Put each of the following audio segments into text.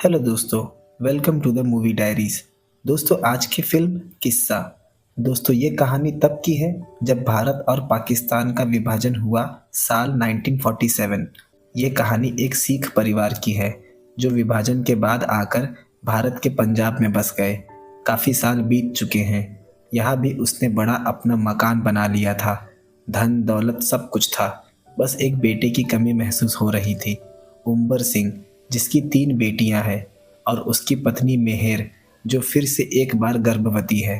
Hello दोस्तों, welcome to the movie diaries. दोस्तों, आज की फिल्म किस्सा। दोस्तों, ये कहानी तब की है जब भारत और पाकिस्तान का विभाजन हुआ साल 1947। ये कहानी एक सिख परिवार की है जो विभाजन के बाद आकर भारत के पंजाब में बस गए। काफ़ी साल बीत चुके हैं। यहाँ भी उसने बड़ा अपना मकान बना लिया था। धन दौलत सब कुछ था। बस एक बेटे की कमी महसूस हो रही थी, उम्बर सिंह, जिसकी 3 बेटियां हैं, और उसकी पत्नी मेहर, जो फिर से एक बार गर्भवती है।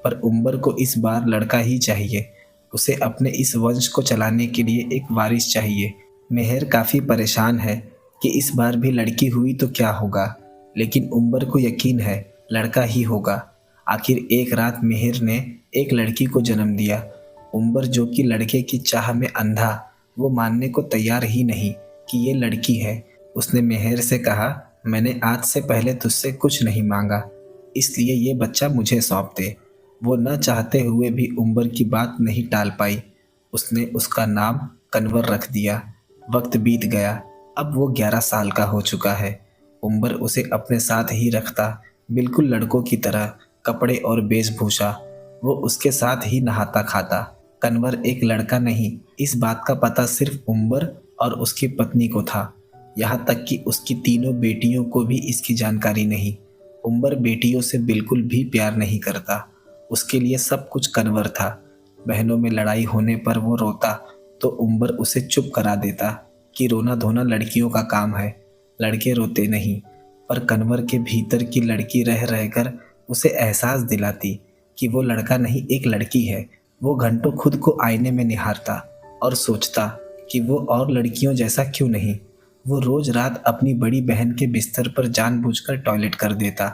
पर उम्बर को इस बार लड़का ही चाहिए। उसे अपने इस वंश को चलाने के लिए एक वारिस चाहिए। मेहर काफ़ी परेशान है कि इस बार भी लड़की हुई तो क्या होगा, लेकिन उम्बर को यकीन है लड़का ही होगा। आखिर एक रात मेहर ने एक लड़की को जन्म दिया। उम्बर, जो कि लड़के की चाह में अंधा, वो मानने को तैयार ही नहीं कि ये लड़की है। उसने मेहर से कहा, मैंने आज से पहले तुझसे कुछ नहीं मांगा, इसलिए ये बच्चा मुझे सौंप दे। वो न चाहते हुए भी उम्बर की बात नहीं टाल पाई। उसने उसका नाम कन्वर रख दिया। वक्त बीत गया। अब वो 11 साल का हो चुका है। उम्बर उसे अपने साथ ही रखता, बिल्कुल लड़कों की तरह, कपड़े और वेशभूषा। वो उसके साथ ही नहाता खाता। कन्वर एक लड़का नहीं, इस बात का पता सिर्फ उम्बर और उसकी पत्नी को था। यहाँ तक कि उसकी तीनों बेटियों को भी इसकी जानकारी नहीं। उम्बर बेटियों से बिल्कुल भी प्यार नहीं करता। उसके लिए सब कुछ कन्वर था। बहनों में लड़ाई होने पर वो रोता तो उम्बर उसे चुप करा देता कि रोना धोना लड़कियों का काम है, लड़के रोते नहीं। पर कन्वर के भीतर की लड़की रह रहकर उसे एहसास दिलाती कि वो लड़का नहीं, एक लड़की है। वो घंटों खुद को आईने में निहारता और सोचता कि वो और लड़कियों जैसा क्यों नहीं। वो रोज रात अपनी बड़ी बहन के बिस्तर पर जानबूझकर टॉयलेट कर देता,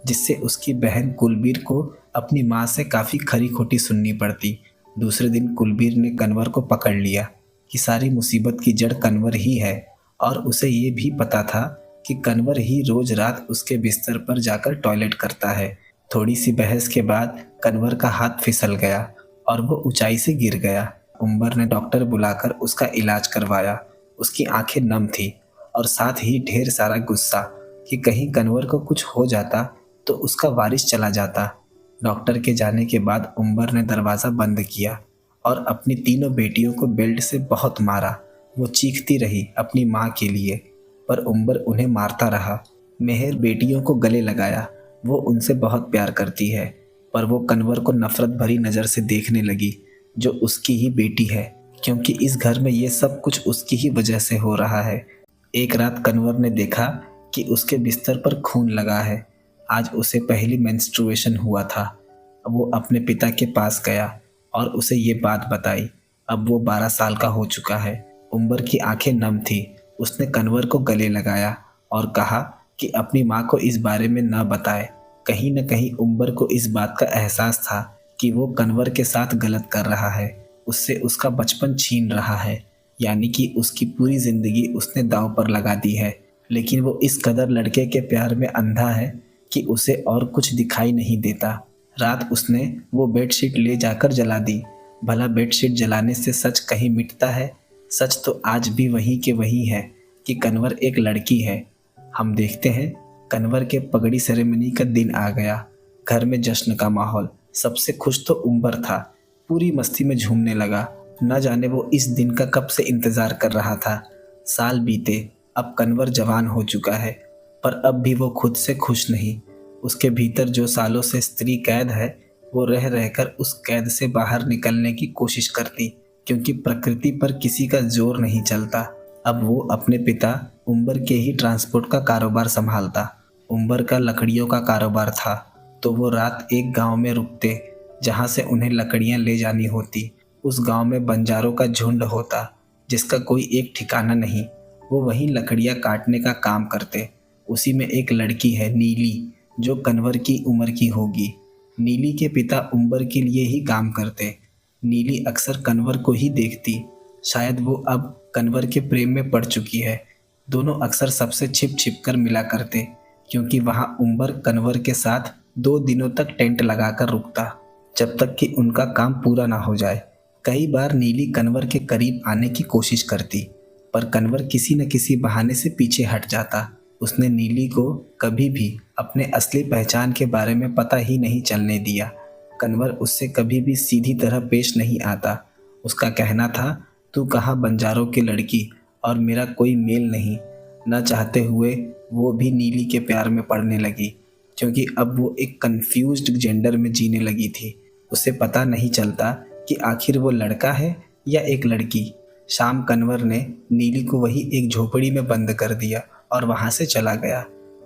जिससे उसकी बहन कुलबीर को अपनी माँ से काफ़ी खरी खोटी सुननी पड़ती। दूसरे दिन कुलबीर ने कन्वर को पकड़ लिया कि सारी मुसीबत की जड़ कन्वर ही है, और उसे ये भी पता था कि कन्वर ही रोज रात उसके बिस्तर पर जाकर टॉयलेट करता है। थोड़ी सी बहस के बाद कन्वर का हाथ फिसल गया और वो ऊंचाई से गिर गया। उम्बर ने डॉक्टर बुलाकर उसका इलाज करवाया। उसकी आंखें नम थी और साथ ही ढेर सारा गुस्सा कि कहीं कन्वर को कुछ हो जाता तो उसका वारिस चला जाता। डॉक्टर के जाने के बाद उम्बर ने दरवाज़ा बंद किया और अपनी तीनों बेटियों को बेल्ट से बहुत मारा। वो चीखती रही अपनी माँ के लिए, पर उम्बर उन्हें मारता रहा। मेहर बेटियों को गले लगाया। वो उनसे बहुत प्यार करती है, पर वो कन्वर को नफरत भरी नज़र से देखने लगी, जो उसकी ही बेटी है, क्योंकि इस घर में ये सब कुछ उसकी ही वजह से हो रहा है। एक रात कन्वर ने देखा कि उसके बिस्तर पर खून लगा है। आज उसे पहली मेंस्ट्रुएशन हुआ था। अब वो अपने पिता के पास गया और उसे ये बात बताई। अब वो 12 साल का हो चुका है। उम्बर की आंखें नम थी। उसने कन्वर को गले लगाया और कहा कि अपनी माँ को इस बारे में न बताए। कहीं न कहीं उम्बर को इस बात का एहसास था कि वो कन्वर के साथ गलत कर रहा है, उससे उसका बचपन छीन रहा है, यानी कि उसकी पूरी जिंदगी उसने दांव पर लगा दी है। लेकिन वो इस कदर लड़के के प्यार में अंधा है कि उसे और कुछ दिखाई नहीं देता। रात उसने वो बेडशीट ले जाकर जला दी। भला बेडशीट जलाने से सच कहीं मिटता है? सच तो आज भी वही के वही है कि कन्वर एक लड़की है। हम देखते हैं कन्वर के पगड़ी सेरेमनी का दिन आ गया। घर में जश्न का माहौल। सबसे खुश तो उम्बर था। पूरी मस्ती में झूमने लगा। न जाने वो इस दिन का कब से इंतजार कर रहा था। साल बीते। अब कन्वर जवान हो चुका है, पर अब भी वो खुद से खुश नहीं। उसके भीतर जो सालों से स्त्री कैद है, वो रह रहकर उस कैद से बाहर निकलने की कोशिश करती, क्योंकि प्रकृति पर किसी का जोर नहीं चलता। अब वो अपने पिता उम्बर के ही ट्रांसपोर्ट का कारोबार संभालता। उम्बर का लकड़ियों का कारोबार था, तो वो रात एक गांव में रुकते जहां से उन्हें लकड़ियां ले जानी होती। उस गांव में बंजारों का झुंड होता, जिसका कोई एक ठिकाना नहीं। वो वहीं लकड़ियां काटने का काम करते। उसी में एक लड़की है, नीली, जो कन्वर की उम्र की होगी। नीली के पिता उम्बर के लिए ही काम करते। नीली अक्सर कन्वर को ही देखती। शायद वो अब कन्वर के प्रेम में पड़ चुकी है। दोनों अक्सर सबसे छिप छिप कर मिला करते, क्योंकि वहाँ उम्बर कन्वर के साथ 2 दिनों तक टेंट लगाकर रुकता, जब तक कि उनका काम पूरा ना हो जाए। कई बार नीली कन्वर के करीब आने की कोशिश करती, पर कन्वर किसी न किसी बहाने से पीछे हट जाता। उसने नीली को कभी भी अपने असली पहचान के बारे में पता ही नहीं चलने दिया। कन्वर उससे कभी भी सीधी तरह पेश नहीं आता। उसका कहना था, तू कहाँ बंजारों की लड़की और मेरा कोई मेल नहीं। न चाहते हुए वो भी नीली के प्यार में पड़ने लगी, क्योंकि अब वो एक कंफ्यूज्ड जेंडर में जीने लगी थी। उसे पता नहीं चलता कि आखिर वो लड़का है या एक लड़की। शाम कन्वर ने नीली को वही एक झोपड़ी में बंद कर दिया और वहाँ से चला गया,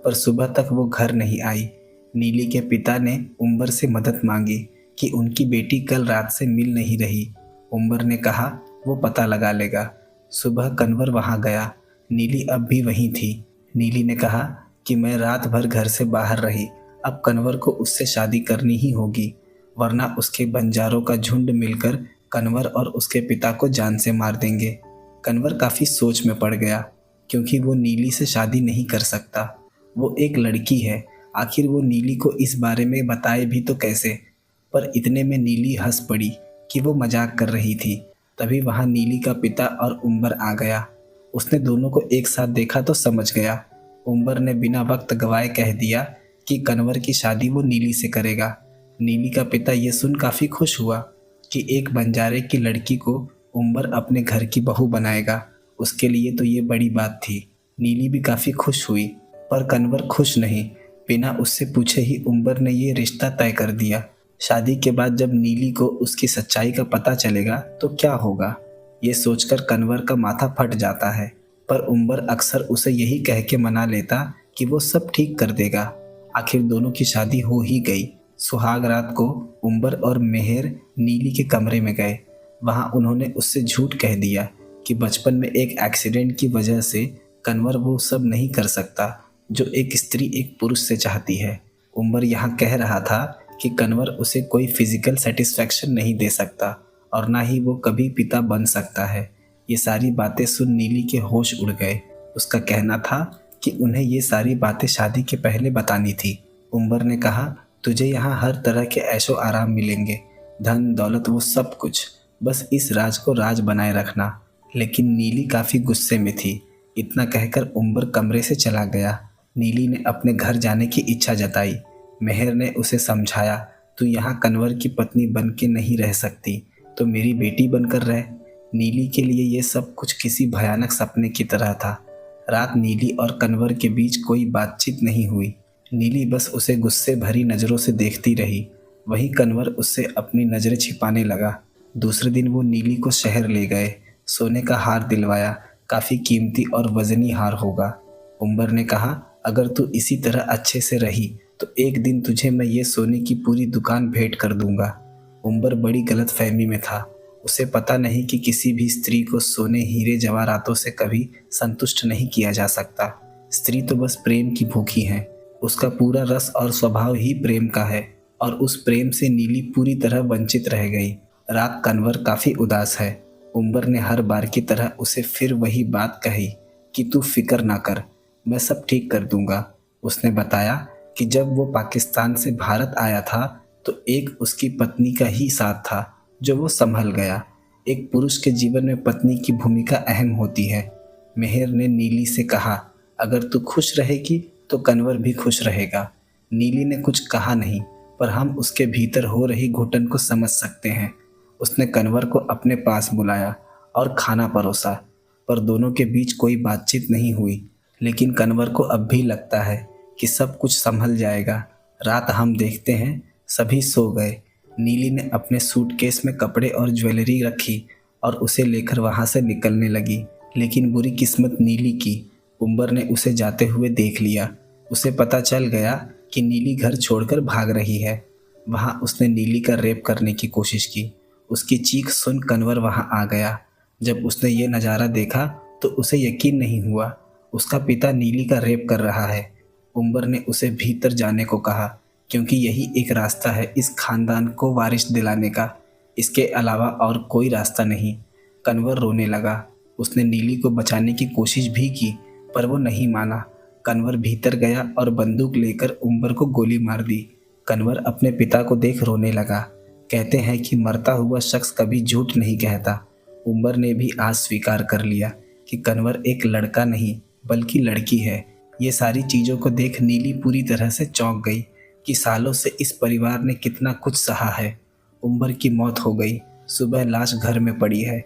पर सुबह तक वो घर नहीं आई। नीली के पिता ने उम्बर से मदद मांगी कि उनकी बेटी कल रात से मिल नहीं रही। उम्बर ने कहा वो पता लगा लेगा। सुबह कन्वर वहाँ गया। नीली अब भी वहीं थी। नीली ने कहा कि मैं रात भर घर से बाहर रही, अब कन्वर को उससे शादी करनी ही होगी, वरना उसके बंजारों का झुंड मिलकर कन्वर और उसके पिता को जान से मार देंगे। कन्वर काफ़ी सोच में पड़ गया, क्योंकि वो नीली से शादी नहीं कर सकता। वो एक लड़की है, आखिर वो नीली को इस बारे में बताए भी तो कैसे। पर इतने में नीली हंस पड़ी कि वो मजाक कर रही थी। तभी वहाँ नीली का पिता और उम्बर आ गया। उसने दोनों को एक साथ देखा तो समझ गया। उम्बर ने बिना वक्त गवाए कह दिया कि कन्वर की शादी वो नीली से करेगा। नीली का पिता ये सुन काफ़ी खुश हुआ कि एक बंजारे की लड़की को उम्बर अपने घर की बहू बनाएगा। उसके लिए तो ये बड़ी बात थी। नीली भी काफ़ी खुश हुई, पर कन्वर खुश नहीं। बिना उससे पूछे ही उम्बर ने ये रिश्ता तय कर दिया। शादी के बाद जब नीली को उसकी सच्चाई का पता चलेगा तो क्या होगा, ये सोचकर कन्वर का माथा फट जाता है। पर उम्बर अक्सर उसे यही कह के मना लेता कि वो सब ठीक कर देगा। आखिर दोनों की शादी हो ही गई। सुहाग रात को उम्बर और मेहर नीली के कमरे में गए। वहाँ उन्होंने उससे झूठ कह दिया कि बचपन में एक एक्सीडेंट की वजह से कन्वर वो सब नहीं कर सकता जो एक स्त्री एक पुरुष से चाहती है। उम्बर यहाँ कह रहा था कि कन्वर उसे कोई फिजिकल सेटिस्फैक्शन नहीं दे सकता और ना ही वो कभी पिता बन सकता है। ये सारी बातें सुन नीली के होश उड़ गए। उसका कहना था कि उन्हें ये सारी बातें शादी के पहले बतानी थी। उम्बर ने कहा, तुझे यहाँ हर तरह के ऐशो आराम मिलेंगे, धन दौलत वो सब कुछ, बस इस राज को राज बनाए रखना। लेकिन नीली काफ़ी गुस्से में थी। इतना कहकर उम्बर कमरे से चला गया। नीली ने अपने घर जाने की इच्छा जताई। मेहर ने उसे समझाया, तू यहाँ कन्वर की पत्नी बन के नहीं रह सकती, तो मेरी बेटी बनकर रह। नीली के लिए ये सब कुछ किसी भयानक सपने की तरह था। रात नीली और कन्वर के बीच कोई बातचीत नहीं हुई। नीली बस उसे गुस्से भरी नज़रों से देखती रही। वहीं कन्वर उससे अपनी नज़रें छिपाने लगा। दूसरे दिन वो नीली को शहर ले गए। सोने का हार दिलवाया, काफ़ी कीमती और वजनी हार होगा। उम्बर ने कहा, अगर तू इसी तरह अच्छे से रही तो एक दिन तुझे मैं ये सोने की पूरी दुकान भेंट कर दूंगा। उम्बर बड़ी गलत फहमी में था। उसे पता नहीं कि किसी भी स्त्री को सोने हीरे जवाहरातों से कभी संतुष्ट नहीं किया जा सकता। स्त्री तो बस प्रेम की भूखी है। उसका पूरा रस और स्वभाव ही प्रेम का है, और उस प्रेम से नीली पूरी तरह वंचित रह गई। रात कन्वर काफ़ी उदास है। उम्बर ने हर बार की तरह उसे फिर वही बात कही कि तू फिक्र ना कर, मैं सब ठीक कर दूंगा। उसने बताया कि जब वो पाकिस्तान से भारत आया था तो एक उसकी पत्नी का ही साथ था जो वो संभल गया। एक पुरुष के जीवन में पत्नी की भूमिका अहम होती है। मेहर ने नीली से कहा, अगर तू खुश रहेगी तो कन्वर भी खुश रहेगा। नीली ने कुछ कहा नहीं, पर हम उसके भीतर हो रही घुटन को समझ सकते हैं। उसने कन्वर को अपने पास बुलाया और खाना परोसा, पर दोनों के बीच कोई बातचीत नहीं हुई। लेकिन कन्वर को अब भी लगता है कि सब कुछ संभल जाएगा। रात हम देखते हैं सभी सो गए। नीली ने अपने सूटकेस में कपड़े और ज्वेलरी रखी और उसे लेकर वहाँ से निकलने लगी। लेकिन बुरी किस्मत नीली की, उम्बर ने उसे जाते हुए देख लिया। उसे पता चल गया कि नीली घर छोड़कर भाग रही है। वहाँ उसने नीली का रेप करने की कोशिश की। उसकी चीख सुन कन्वर वहाँ आ गया। जब उसने ये नज़ारा देखा तो उसे यकीन नहीं हुआ। उसका पिता नीली का रेप कर रहा है। उम्बर ने उसे भीतर जाने को कहा, क्योंकि यही एक रास्ता है इस खानदान को वारिस दिलाने का। इसके अलावा और कोई रास्ता नहीं। कन्वर रोने लगा। उसने नीली को बचाने की कोशिश भी की, पर वो नहीं माना। कन्वर भीतर गया और बंदूक लेकर उम्बर को गोली मार दी। कन्वर अपने पिता को देख रोने लगा। कहते हैं कि मरता हुआ शख्स कभी झूठ नहीं कहता। उम्बर ने भी आज स्वीकार कर लिया कि कन्वर एक लड़का नहीं बल्कि लड़की है। ये सारी चीज़ों को देख नीली पूरी तरह से चौंक गई कि सालों से इस परिवार ने कितना कुछ सहा है। उम्बर की मौत हो गई, सुबह लाश घर में पड़ी है।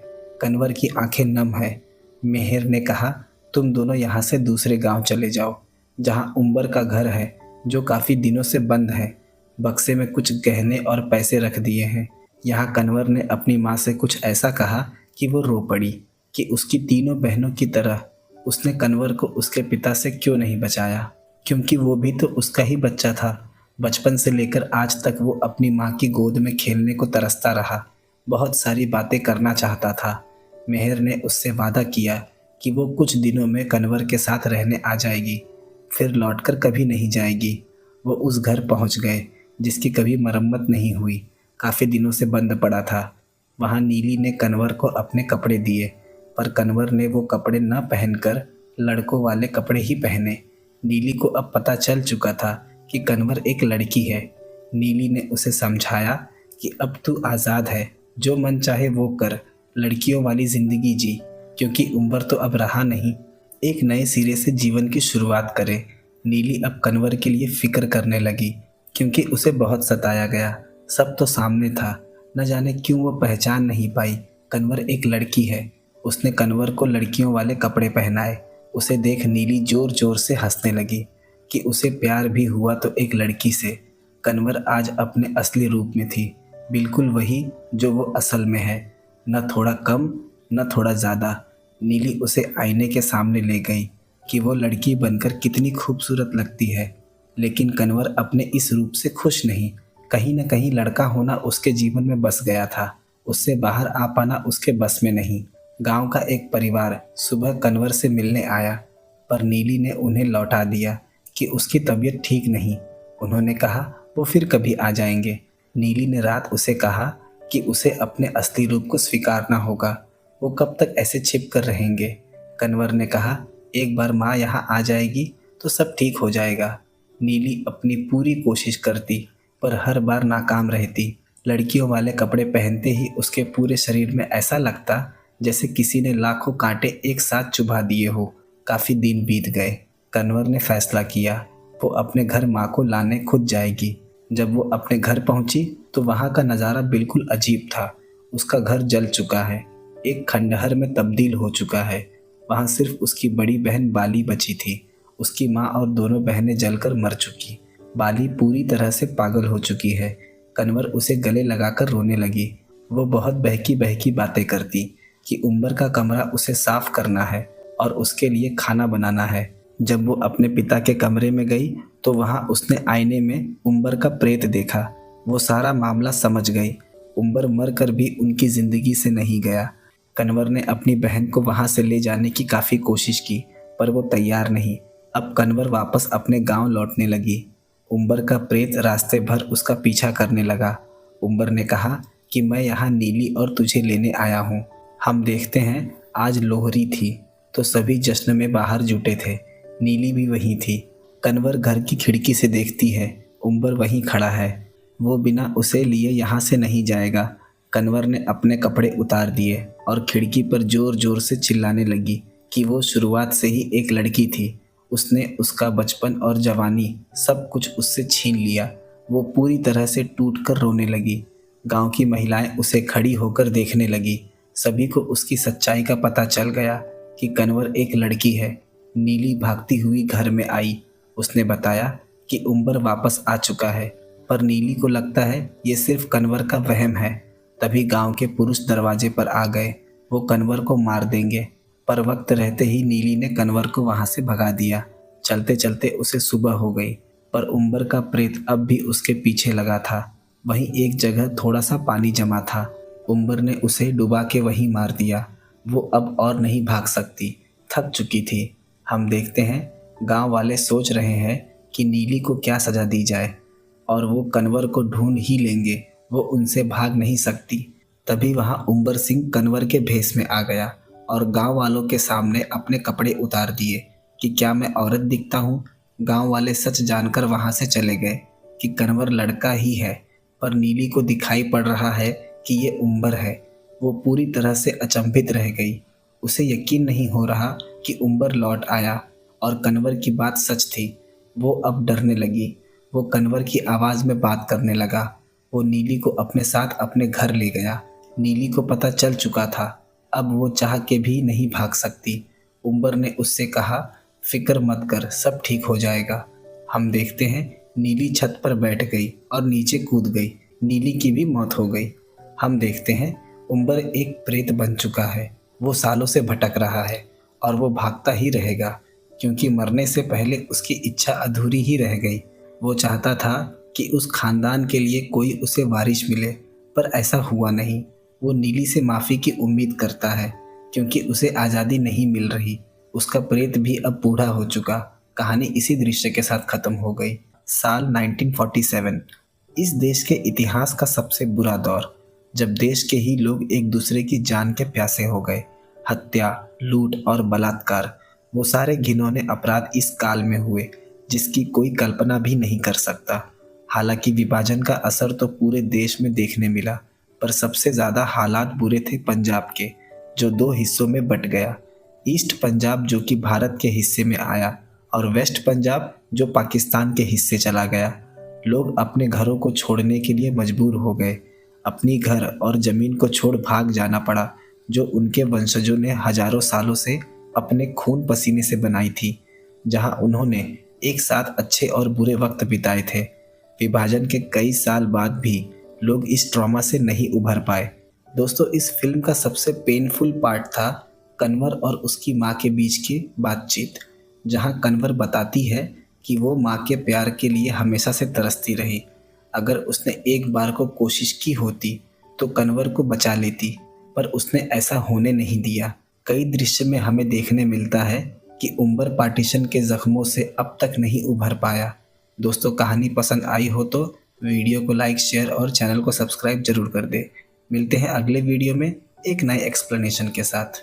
कन्वर की आंखें नम है। मेहर ने कहा, तुम दोनों यहाँ से दूसरे गांव चले जाओ, जहाँ उम्बर का घर है, जो काफ़ी दिनों से बंद है। बक्से में कुछ गहने और पैसे रख दिए हैं। यहाँ कन्वर ने अपनी माँ से कुछ ऐसा कहा कि वो रो पड़ी कि उसकी तीनों बहनों की तरह उसने कन्वर को उसके पिता से क्यों नहीं बचाया, क्योंकि वो भी तो उसका ही बच्चा था। बचपन से लेकर आज तक वो अपनी माँ की गोद में खेलने को तरसता रहा, बहुत सारी बातें करना चाहता था। मेहर ने उससे वादा किया कि वो कुछ दिनों में कन्वर के साथ रहने आ जाएगी, फिर लौटकर कभी नहीं जाएगी। वो उस घर पहुंच गए जिसकी कभी मरम्मत नहीं हुई, काफ़ी दिनों से बंद पड़ा था। वहाँ नीली ने कन्वर को अपने कपड़े दिए, पर कन्वर ने वो कपड़े न पहनकर लड़कों वाले कपड़े ही पहने। नीली को अब पता चल चुका था कि कन्वर एक लड़की है। नीली ने उसे समझाया कि अब तू आज़ाद है, जो मन चाहे वो कर, लड़कियों वाली ज़िंदगी जी, क्योंकि उम्र तो अब रहा नहीं। एक नए सिरे से जीवन की शुरुआत करे। नीली अब कन्वर के लिए फ़िक्र करने लगी, क्योंकि उसे बहुत सताया गया। सब तो सामने था, न जाने क्यों वो पहचान नहीं पाई कन्वर एक लड़की है। उसने कन्वर को लड़कियों वाले कपड़े पहनाए। उसे देख नीली ज़ोर ज़ोर से हंसने लगी कि उसे प्यार भी हुआ तो एक लड़की से। कन्वर आज अपने असली रूप में थी, बिल्कुल वही जो वो असल में है, न थोड़ा कम न थोड़ा ज़्यादा। नीली उसे आईने के सामने ले गई कि वो लड़की बनकर कितनी खूबसूरत लगती है, लेकिन कन्वर अपने इस रूप से खुश नहीं। कहीं न कहीं लड़का होना उसके जीवन में बस गया था, उससे बाहर आ पाना उसके बस में नहीं। गांव का एक परिवार सुबह कन्वर से मिलने आया, पर नीली ने उन्हें लौटा दिया कि उसकी तबीयत ठीक नहीं। उन्होंने कहा वो फिर कभी आ जाएंगे। नीली ने रात उसे कहा कि उसे अपने असली रूप को स्वीकारना होगा। वो कब तक ऐसे छिप कर रहेंगे? कन्वर ने कहा, एक बार माँ यहाँ आ जाएगी तो सब ठीक हो जाएगा। नीली अपनी पूरी कोशिश करती, पर हर बार नाकाम रहती। लड़कियों वाले कपड़े पहनते ही उसके पूरे शरीर में ऐसा लगता जैसे किसी ने लाखों कांटे एक साथ चुभा दिए हो। काफ़ी दिन बीत गए। कन्वर ने फैसला किया वो अपने घर माँ को लाने खुद जाएगी। जब वो अपने घर पहुंची तो वहाँ का नज़ारा बिल्कुल अजीब था। उसका घर जल चुका है, एक खंडहर में तब्दील हो चुका है। वहाँ सिर्फ उसकी बड़ी बहन बाली बची थी। उसकी माँ और दोनों बहनें जलकर मर चुकी। बाली पूरी तरह से पागल हो चुकी है। कन्वर उसे गले लगाकर रोने लगी। वो बहुत बहकी बहकी बातें करती कि उम्बर का कमरा उसे साफ करना है और उसके लिए खाना बनाना है। जब वो अपने पिता के कमरे में गई तो वहाँ उसने आईने में उम्बर का प्रेत देखा। वो सारा मामला समझ गई। उम्बर मर कर भी उनकी ज़िंदगी से नहीं गया। कन्वर ने अपनी बहन को वहाँ से ले जाने की काफ़ी कोशिश की, पर वो तैयार नहीं। अब कन्वर वापस अपने गांव लौटने लगी। उम्बर का प्रेत रास्ते भर उसका पीछा करने लगा। उम्बर ने कहा कि मैं यहाँ नीली और तुझे लेने आया हूँ। हम देखते हैं, आज लोहरी थी तो सभी जश्न में बाहर जुटे थे। नीली भी वहीं थी। कन्वर घर की खिड़की से देखती है, उम्बर वहीं खड़ा है। वो बिना उसे लिए यहाँ से नहीं जाएगा। कन्वर ने अपने कपड़े उतार दिए और खिड़की पर ज़ोर ज़ोर से चिल्लाने लगी कि वो शुरुआत से ही एक लड़की थी। उसने उसका बचपन और जवानी सब कुछ उससे छीन लिया। वो पूरी तरह से टूट कर रोने लगी। गांव की महिलाएं उसे खड़ी होकर देखने लगी। सभी को उसकी सच्चाई का पता चल गया कि कन्वर एक लड़की है। नीली भागती हुई घर में आई। उसने बताया कि उम्बर वापस आ चुका है, पर नीली को लगता है ये सिर्फ कन्वर का वहम है। तभी गांव के पुरुष दरवाजे पर आ गए। वो कन्वर को मार देंगे, पर वक्त रहते ही नीली ने कन्वर को वहां से भगा दिया। चलते चलते उसे सुबह हो गई, पर उम्बर का प्रेत अब भी उसके पीछे लगा था। वहीं एक जगह थोड़ा सा पानी जमा था। उम्बर ने उसे डुबा के वहीं मार दिया। वो अब और नहीं भाग सकती, थक चुकी थी। हम देखते हैं गांव वाले सोच रहे हैं कि नीली को क्या सज़ा दी जाए, और वो कन्वर को ढूंढ ही लेंगे। वो उनसे भाग नहीं सकती। तभी वहाँ उम्बर सिंह कन्वर के भेष में आ गया और गांव वालों के सामने अपने कपड़े उतार दिए कि क्या मैं औरत दिखता हूँ। गांव वाले सच जानकर वहाँ से चले गए कि कन्वर लड़का ही है, पर नीली को दिखाई पड़ रहा है कि ये उम्बर है। वो पूरी तरह से अचंभित रह गई। उसे यकीन नहीं हो रहा कि उम्बर लौट आया। और कन्वर की बात सच थी। वो अब डरने लगी। वो कन्वर की आवाज़ में बात करने लगा। वो नीली को अपने साथ अपने घर ले गया। नीली को पता चल चुका था, अब वो चाह के भी नहीं भाग सकती। उम्बर ने उससे कहा, फिक्र मत कर, सब ठीक हो जाएगा। हम देखते हैं नीली छत पर बैठ गई और नीचे कूद गई। नीली की भी मौत हो गई। हम देखते हैं उम्बर एक प्रेत बन चुका है। वो सालों से भटक रहा है और वो भागता ही रहेगा, क्योंकि मरने से पहले उसकी इच्छा अधूरी ही रह गई। वो चाहता था कि उस खानदान के लिए कोई उसे वारिस मिले, पर ऐसा हुआ नहीं। वो नीली से माफ़ी की उम्मीद करता है, क्योंकि उसे आज़ादी नहीं मिल रही। उसका प्रेत भी अब बूढ़ा हो चुका। कहानी इसी दृश्य के साथ खत्म हो गई। साल 1947 इस देश के इतिहास का सबसे बुरा दौर, जब देश के ही लोग एक दूसरे की जान के प्यासे हो गए। हत्या, लूट और बलात्कार, वो सारे घिनौने अपराध इस काल में हुए जिसकी कोई कल्पना भी नहीं कर सकता। हालांकि विभाजन का असर तो पूरे देश में देखने मिला, पर सबसे ज़्यादा हालात बुरे थे पंजाब के, जो दो हिस्सों में बट गया। ईस्ट पंजाब जो कि भारत के हिस्से में आया, और वेस्ट पंजाब जो पाकिस्तान के हिस्से चला गया। लोग अपने घरों को छोड़ने के लिए मजबूर हो गए। अपनी घर और ज़मीन को छोड़ भाग जाना पड़ा, जो उनके वंशजों ने हजारों सालों से अपने खून पसीने से बनाई थी, जहां उन्होंने एक साथ अच्छे और बुरे वक्त बिताए थे। विभाजन के कई साल बाद भी लोग इस ट्रॉमा से नहीं उभर पाए। दोस्तों, इस फिल्म का सबसे पेनफुल पार्ट था कन्वर और उसकी माँ के बीच की बातचीत, जहां कन्वर बताती है कि वो माँ के प्यार के लिए हमेशा से तरसती रही। अगर उसने एक बार को कोशिश की होती तो कन्वर को बचा लेती, पर उसने ऐसा होने नहीं दिया। कई दृश्य में हमें देखने मिलता है कि उम्बर पार्टीशन के जख्मों से अब तक नहीं उभर पाया। दोस्तों, कहानी पसंद आई हो तो वीडियो को लाइक, शेयर और चैनल को सब्सक्राइब जरूर कर दे। मिलते हैं अगले वीडियो में एक नए एक्सप्लेनेशन के साथ।